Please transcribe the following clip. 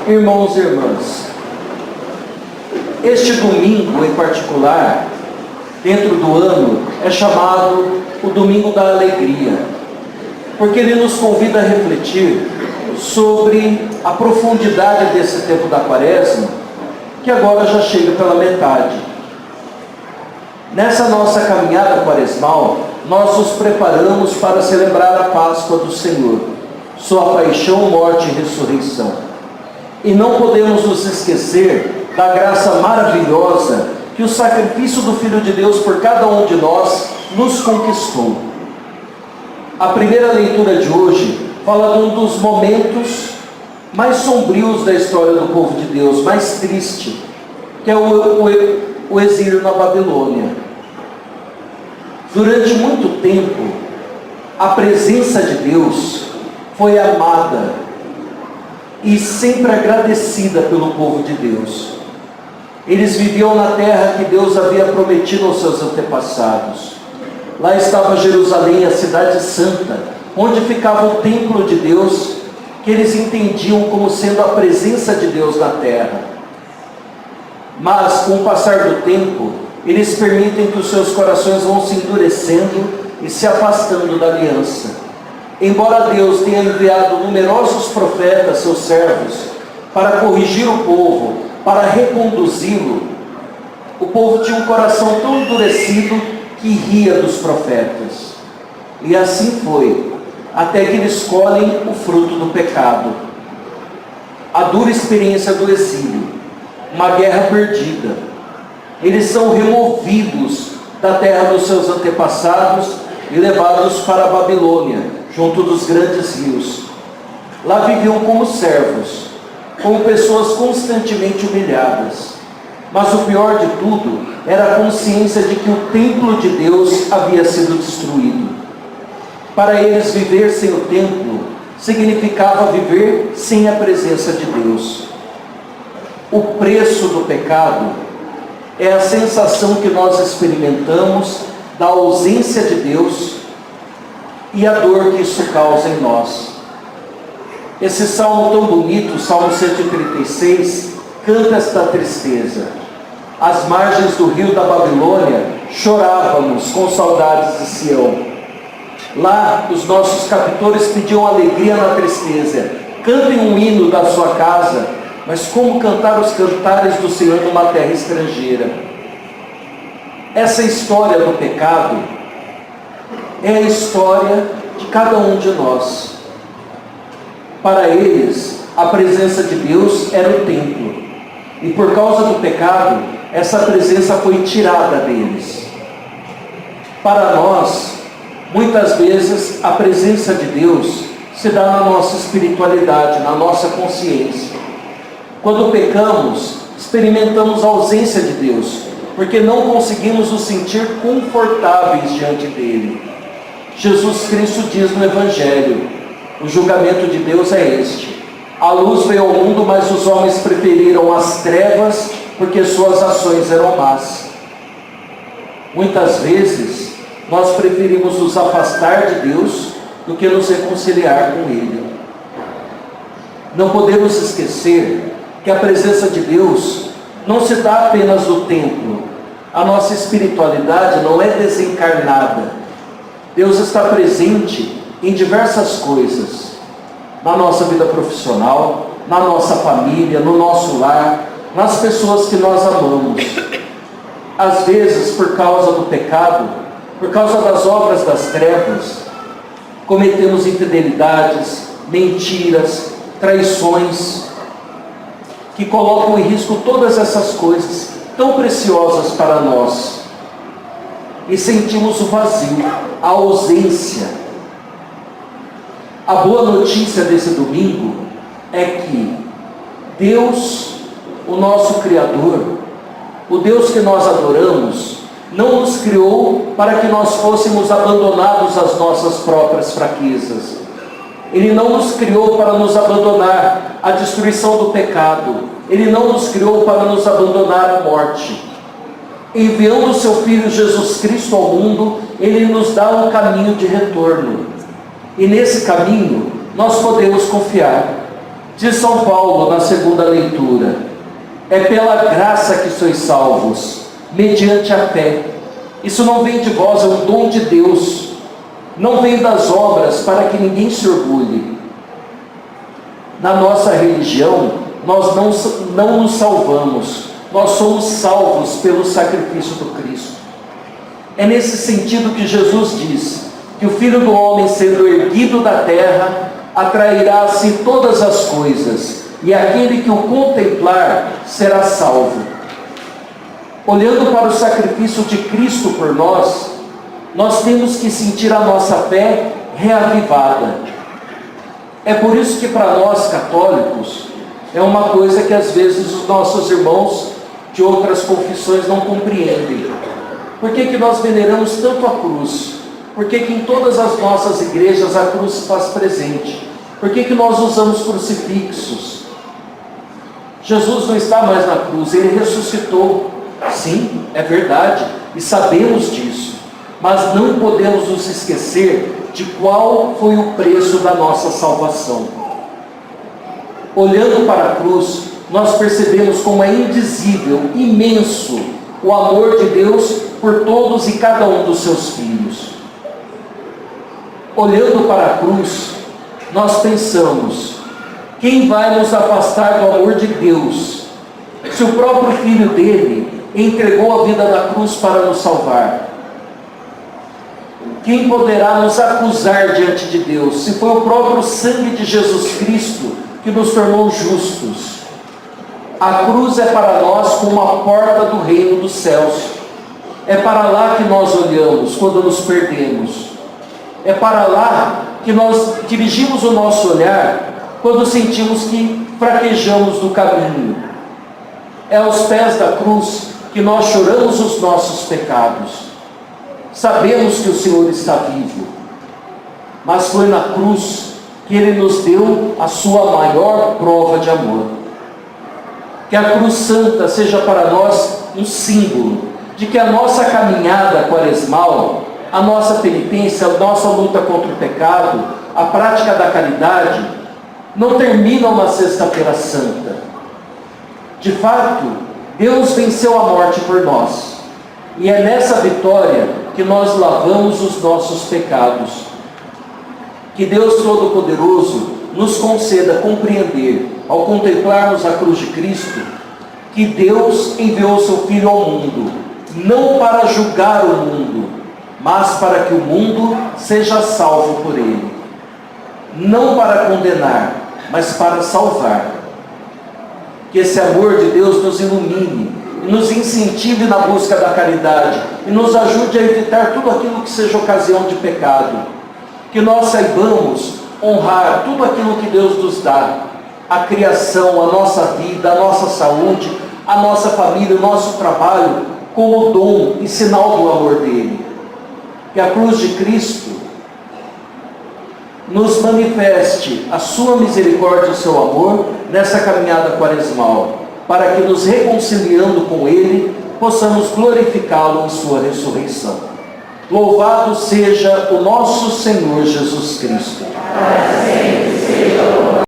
Irmãos e irmãs, este domingo em particular, dentro do ano, é chamado o Domingo da Alegria, porque ele nos convida a refletir sobre a profundidade desse tempo da Quaresma, que agora já chega pela metade. Nessa nossa caminhada quaresmal, nós nos preparamos para celebrar a Páscoa do Senhor, sua paixão, morte e ressurreição. E não podemos nos esquecer da graça maravilhosa que o sacrifício do Filho de Deus por cada um de nós nos conquistou. A primeira leitura de hoje fala de um dos momentos mais sombrios da história do povo de Deus, mais triste, que é o exílio na Babilônia. Durante muito tempo, a presença de Deus foi amada e sempre agradecida pelo povo de Deus. Eles viviam na terra que Deus havia prometido aos seus antepassados. Lá estava Jerusalém, a cidade santa, onde ficava o templo de Deus, que eles entendiam como sendo a presença de Deus na terra. Mas, com o passar do tempo, eles permitem que os seus corações vão se endurecendo e se afastando da aliança. Embora Deus tenha enviado numerosos profetas, seus servos, para corrigir o povo, para reconduzi-lo, o povo tinha um coração tão endurecido que ria dos profetas. E assim foi, até que eles colhem o fruto do pecado. A dura experiência do exílio, uma guerra perdida. Eles são removidos da terra dos seus antepassados e levados para a Babilônia, junto dos grandes rios. Lá viviam como servos, como pessoas constantemente humilhadas. Mas o pior de tudo era a consciência de que o templo de Deus havia sido destruído. Para eles, viver sem o templo significava viver sem a presença de Deus. O preço do pecado é a sensação que nós experimentamos da ausência de Deus e a dor que isso causa em nós. Esse salmo tão bonito, Salmo 136, canta esta tristeza. Às margens do rio da Babilônia, chorávamos com saudades de Sião. Lá, os nossos captores pediam alegria na tristeza. Cantem um hino da sua casa, mas como cantar os cantares do Senhor numa terra estrangeira? Essa história do pecado é a história de cada um de nós. Para eles, a presença de Deus era o templo. E por causa do pecado, essa presença foi tirada deles. Para nós, muitas vezes, a presença de Deus se dá na nossa espiritualidade, na nossa consciência. Quando pecamos, experimentamos a ausência de Deus, porque não conseguimos nos sentir confortáveis diante dele. Jesus Cristo diz no Evangelho: o julgamento de Deus é este: a luz veio ao mundo, mas os homens preferiram as trevas, porque suas ações eram más. Muitas vezes, nós preferimos nos afastar de Deus do que nos reconciliar com Ele. Não podemos esquecer que a presença de Deus não se dá apenas no templo. A nossa espiritualidade não é desencarnada. Deus está presente em diversas coisas, na nossa vida profissional, na nossa família, no nosso lar, nas pessoas que nós amamos. Às vezes, por causa do pecado, por causa das obras das trevas, cometemos infidelidades, mentiras, traições, que colocam em risco todas essas coisas tão preciosas para nós. E sentimos o vazio, a ausência. A boa notícia desse domingo é que Deus, o nosso Criador, o Deus que nós adoramos, não nos criou para que nós fôssemos abandonados às nossas próprias fraquezas. Ele não nos criou para nos abandonar à destruição do pecado. Ele não nos criou para nos abandonar à morte. Enviando o seu Filho Jesus Cristo ao mundo, Ele nos dá um caminho de retorno. E nesse caminho, nós podemos confiar. Diz São Paulo na segunda leitura: é pela graça que sois salvos, mediante a fé. Isso não vem de vós, é um dom de Deus. Não vem das obras, para que ninguém se orgulhe. Na nossa religião, nós não nos salvamos. Nós somos salvos pelo sacrifício do Cristo. É nesse sentido que Jesus diz que o Filho do Homem, sendo erguido da terra, atrairá a si todas as coisas, e aquele que o contemplar será salvo. Olhando para o sacrifício de Cristo por nós, nós temos que sentir a nossa fé reavivada. É por isso que para nós católicos, é uma coisa que às vezes os nossos irmãos de outras confissões não compreendem. Por que que nós veneramos tanto a cruz? Por que que em todas as nossas igrejas a cruz se faz presente? Por que que nós usamos crucifixos? Jesus não está mais na cruz, Ele ressuscitou. Sim, é verdade, e sabemos disso. Mas não podemos nos esquecer de qual foi o preço da nossa salvação. Olhando para a cruz, nós percebemos como é indizível, imenso, o amor de Deus por todos e cada um dos seus filhos. Olhando para a cruz, nós pensamos: quem vai nos afastar do amor de Deus, se o próprio Filho dele entregou a vida na cruz para nos salvar? Quem poderá nos acusar diante de Deus, se foi o próprio sangue de Jesus Cristo que nos tornou justos? A cruz é para nós como a porta do reino dos céus. É para lá que nós olhamos quando nos perdemos. É para lá que nós dirigimos o nosso olhar quando sentimos que fraquejamos no caminho. É aos pés da cruz que nós choramos os nossos pecados. Sabemos que o Senhor está vivo, mas foi na cruz que Ele nos deu a sua maior prova de amor. Que a cruz santa seja para nós um símbolo de que a nossa caminhada quaresmal, a nossa penitência, a nossa luta contra o pecado, a prática da caridade, não terminam na Sexta-feira Santa. De fato, Deus venceu a morte por nós, e é nessa vitória que nós lavamos os nossos pecados. Que Deus Todo-Poderoso nos conceda compreender, ao contemplarmos a cruz de Cristo, que Deus enviou seu Filho ao mundo, não para julgar o mundo, mas para que o mundo seja salvo por Ele. Não para condenar, mas para salvar. Que esse amor de Deus nos ilumine, e nos incentive na busca da caridade, e nos ajude a evitar tudo aquilo que seja ocasião de pecado. Que nós saibamos honrar tudo aquilo que Deus nos dá, a criação, a nossa vida, a nossa saúde, a nossa família, o nosso trabalho, como dom e sinal do amor dele. Que a cruz de Cristo nos manifeste a sua misericórdia e o seu amor nessa caminhada quaresmal, para que nos reconciliando com Ele, possamos glorificá-lo em sua ressurreição. Louvado seja o nosso Senhor Jesus Cristo.